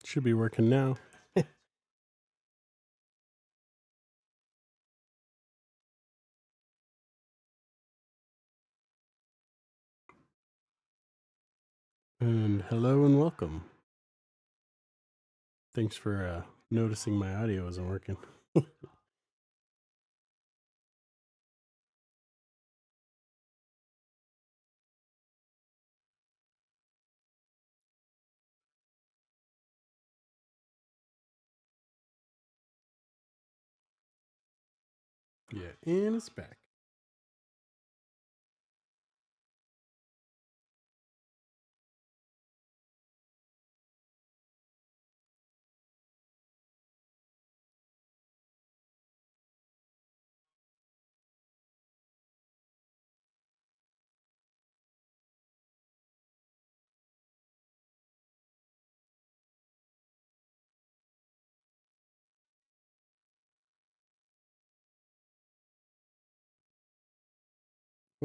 Should be working now. And hello and welcome. Thanks for noticing my audio isn't working. Yeah, and it's back.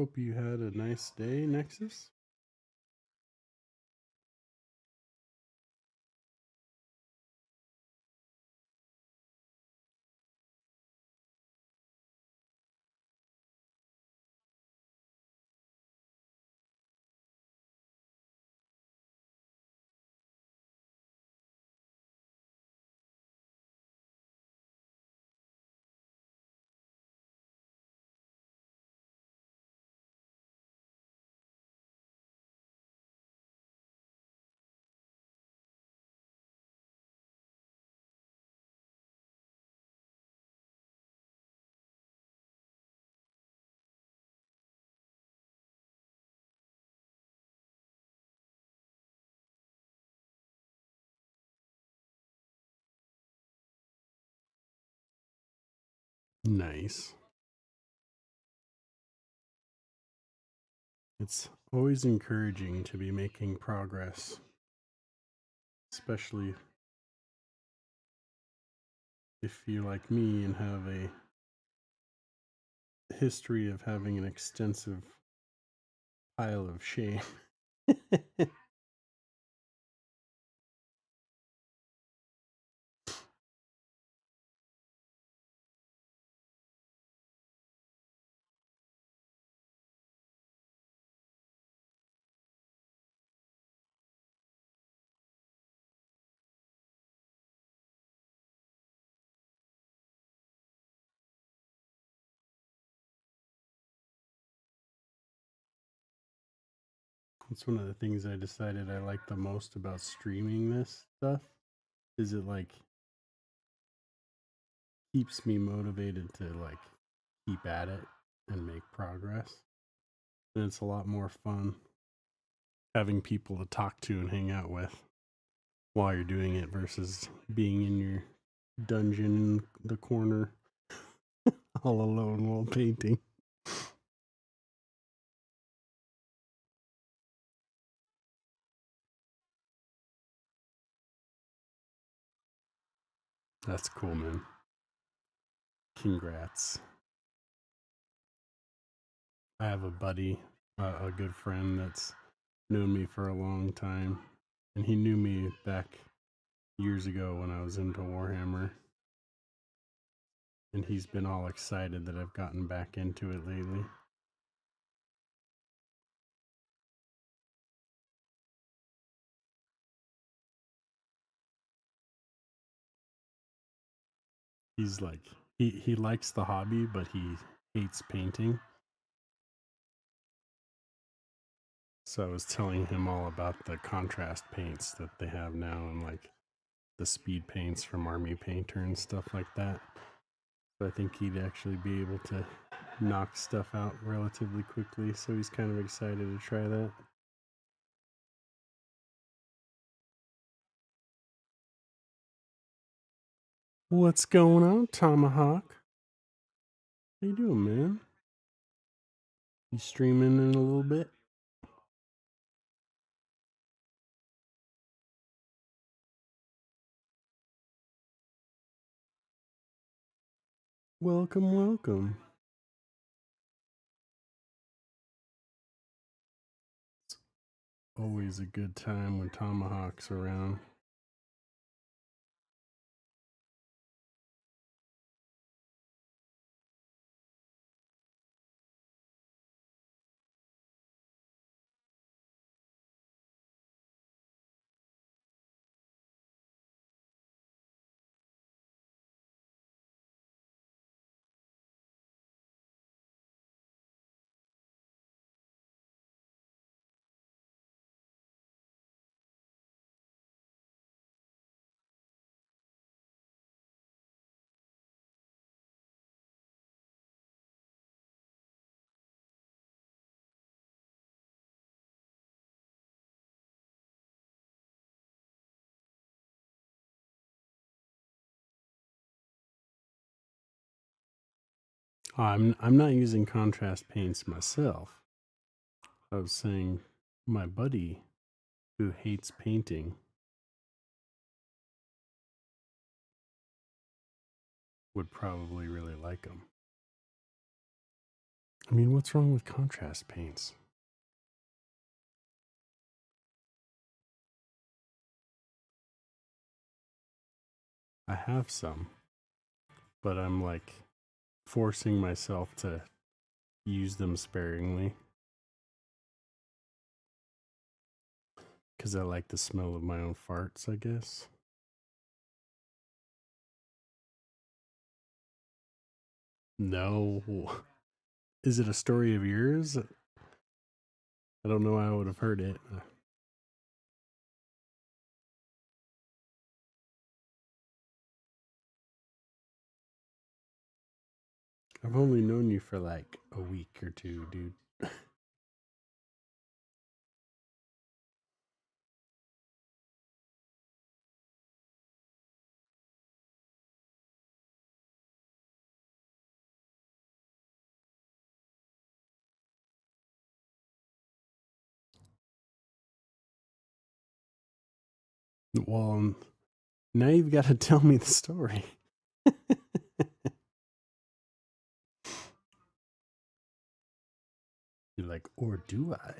Hope you had a nice day, Nexus. Nice. It's always encouraging to be making progress, especially if you're like me and have a history of having an extensive pile of shame. It's one of the things I decided I like the most about streaming this stuff. Is it like keeps me motivated to like keep at it and make progress. And it's a lot more fun having people to talk to and hang out with while you're doing it versus being in your dungeon in the corner all alone while painting. That's cool, man. Congrats. I have a buddy, a good friend that's known me for a long time, and he knew me back years ago when I was into Warhammer. And he's been all excited that I've gotten back into it lately. He's like he likes the hobby, but he hates painting. So I was telling him all about the contrast paints that they have now and like the speed paints from Army Painter and stuff like that. So I think he'd actually be able to knock stuff out relatively quickly. So he's kind of excited to try that. What's going on, Tomahawk? How you doing, man? You streaming in a little bit? Welcome, welcome. Always a good time when Tomahawk's around. I'm not using contrast paints myself. I was saying my buddy who hates painting would probably really like them. I mean, what's wrong with contrast paints? I have some, but I'm like forcing myself to use them sparingly because I like the smell of my own farts, I guess. No. Is it a story of yours? I don't know how I would have heard it. I've only known you for like a week or two, dude. Well, now you've got to tell me the story. You're like, or do I?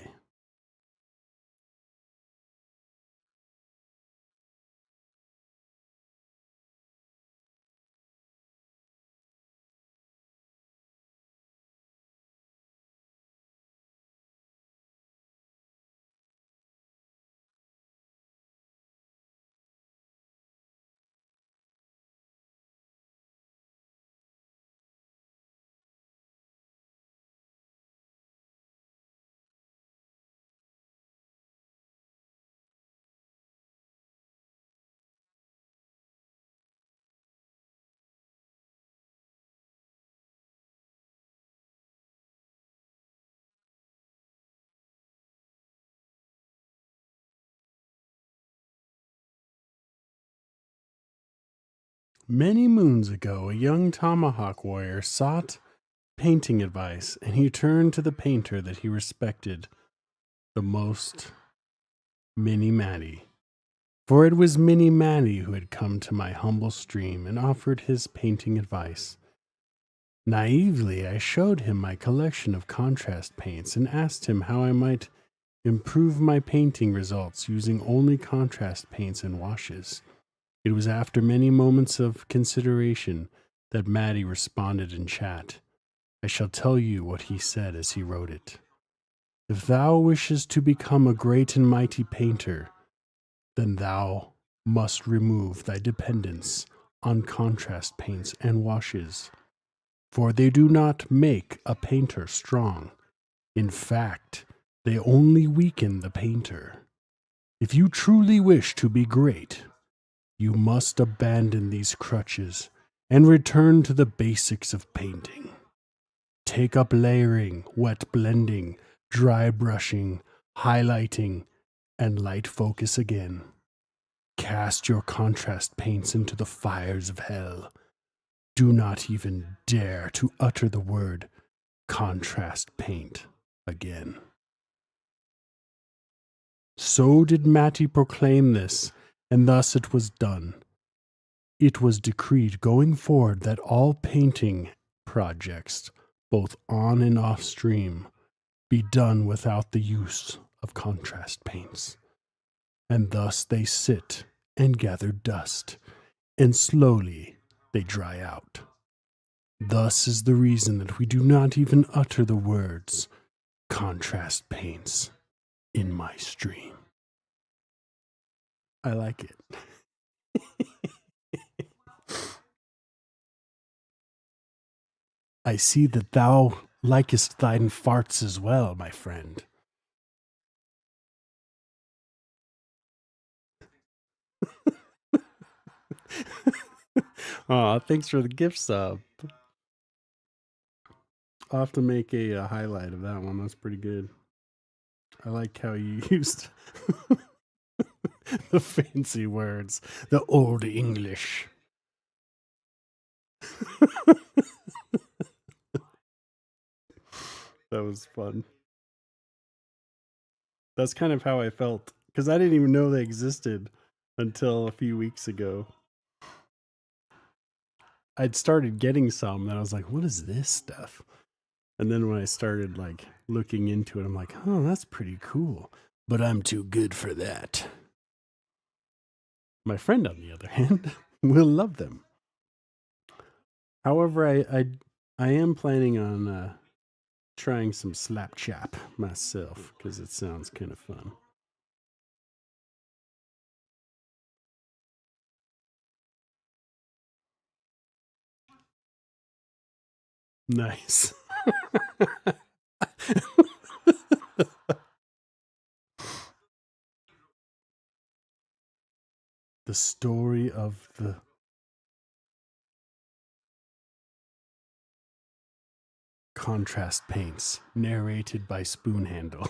Many moons ago, a young tomahawk warrior sought painting advice, and he turned to the painter that he respected the most, Minnie Matty. For it was Minnie Matty who had come to my humble stream and offered his painting advice. Naively, I showed him my collection of contrast paints and asked him how I might improve my painting results using only contrast paints and washes. It was after many moments of consideration that Matty responded in chat. I shall tell you what he said as he wrote it. If thou wishes to become a great and mighty painter, then thou must remove thy dependence on contrast paints and washes, for they do not make a painter strong. In fact, they only weaken the painter. If you truly wish to be great, you must abandon these crutches and return to the basics of painting. Take up layering, wet blending, dry brushing, highlighting, and light focus again. Cast your contrast paints into the fires of hell. Do not even dare to utter the word contrast paint again. So did Matty proclaim this, and thus it was done. It was decreed going forward that all painting projects, both on and off stream, be done without the use of contrast paints. And thus they sit and gather dust, and slowly they dry out. Thus is the reason that we do not even utter the words contrast paints in my stream. I like it. I see that thou likest thine farts as well, my friend. Aw, thanks for the gift sub. I'll have to make a highlight of that one. That's pretty good. I like how you used the fancy words, the old English. That was fun. That's kind of how I felt because I didn't even know they existed until a few weeks ago. I'd started getting some and I was like, what is this stuff? And then when I started like looking into it, I'm like, oh, that's pretty cool. But I'm too good for that. My friend, on the other hand, will love them. However, I am planning on trying some slap chop myself because it sounds kind of fun. Nice. The story of the contrast paints, narrated by Spoonhandle.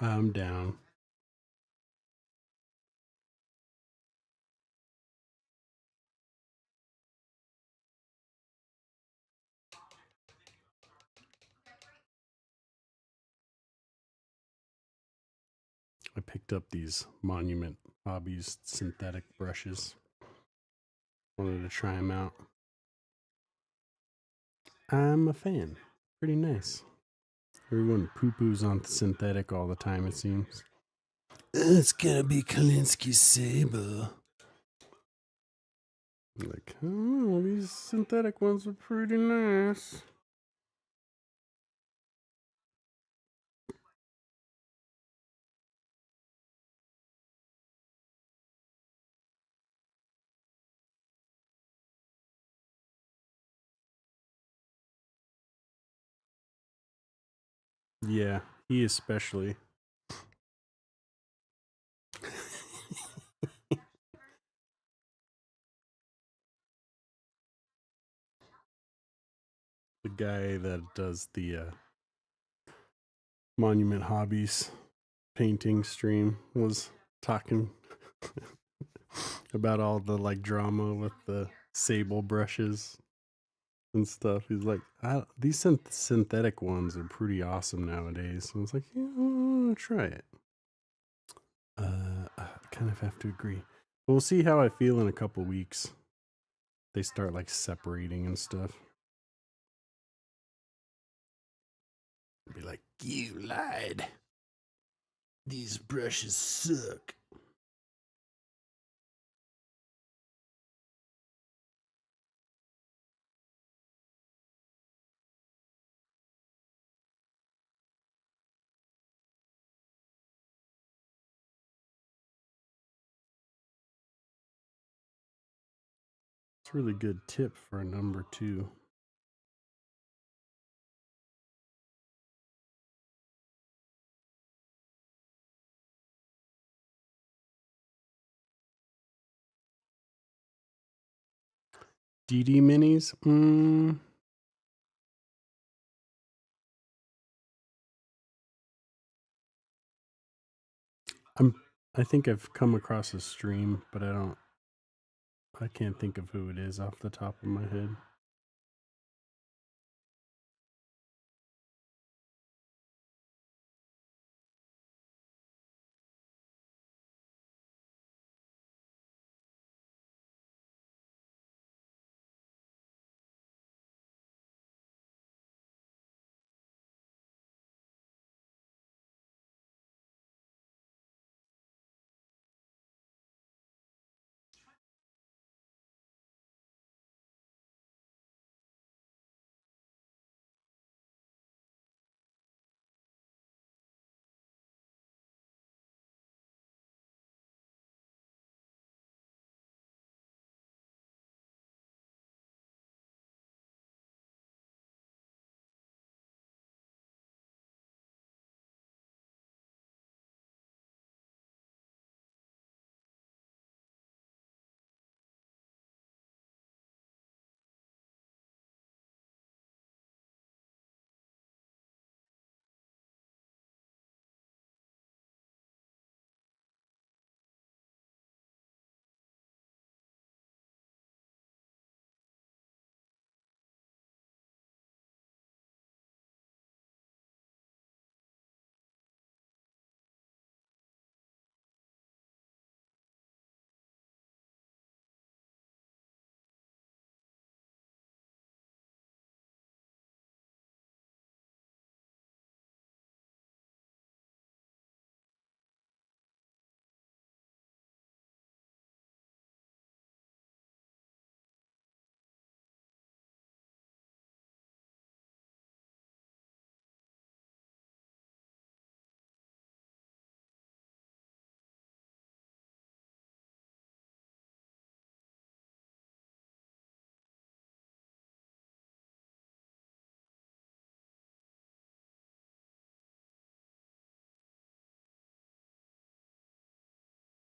I'm down. I picked up these Monument Hobbies synthetic brushes. Wanted to try them out. I'm a fan. Pretty nice. Everyone poo-poos on synthetic all the time, it seems. It's gonna be Kalinsky's Saber. Like, oh, these synthetic ones are pretty nice. Yeah, he especially. The guy that does the Monument Hobbies painting stream was talking about all the like drama with the sable brushes and stuff. He's like, these synthetic ones are pretty awesome nowadays. And I was like, yeah, I want to try it. I kind of have to agree. But we'll see how I feel in a couple weeks. They start like separating and stuff. Be like, you lied. These brushes suck. It's a really good tip for a number 2. DD minis? I think I've come across a stream, but I can't think of who it is off the top of my head.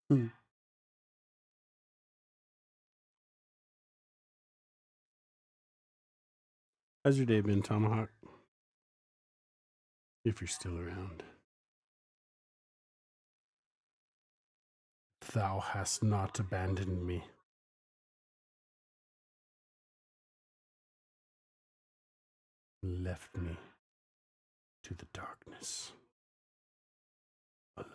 How's your day been, Tomahawk? If you're still around. Thou hast not abandoned me. Left me to the darkness alone.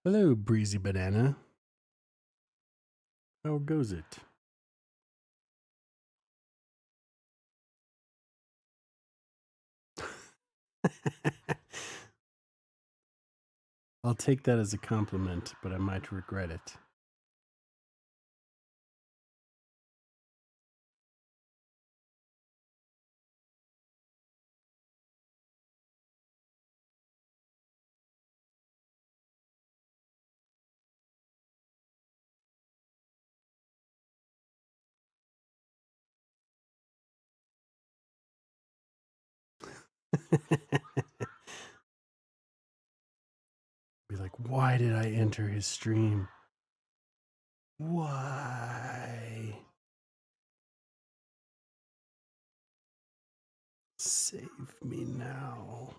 Hello, Breezy Banana. How goes it? I'll take that as a compliment, but I might regret it. Be like, why did I enter his stream? Why? Save me now.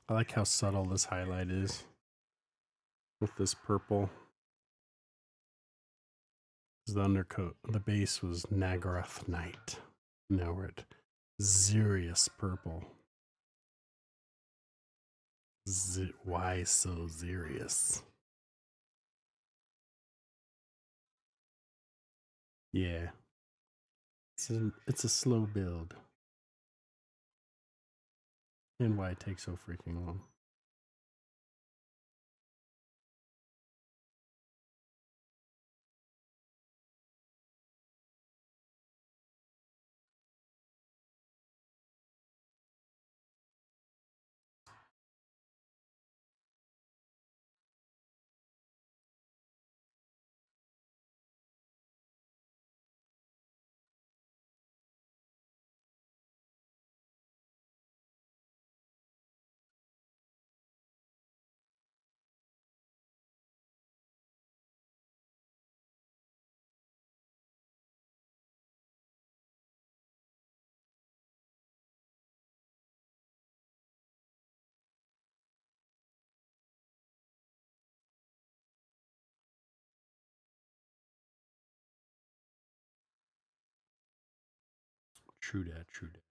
I like how subtle this highlight is with this purple. The undercoat, the base was Nagarath Knight. Now we're at Xerius Purple. Why so Xerius? Yeah. It's a slow build. And why it takes so freaking long. True that, true that.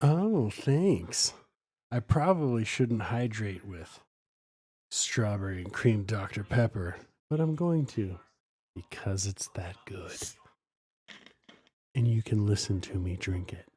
Oh, thanks. I probably shouldn't hydrate with strawberry and cream Dr. Pepper, but I'm going to because it's that good. And you can listen to me drink it.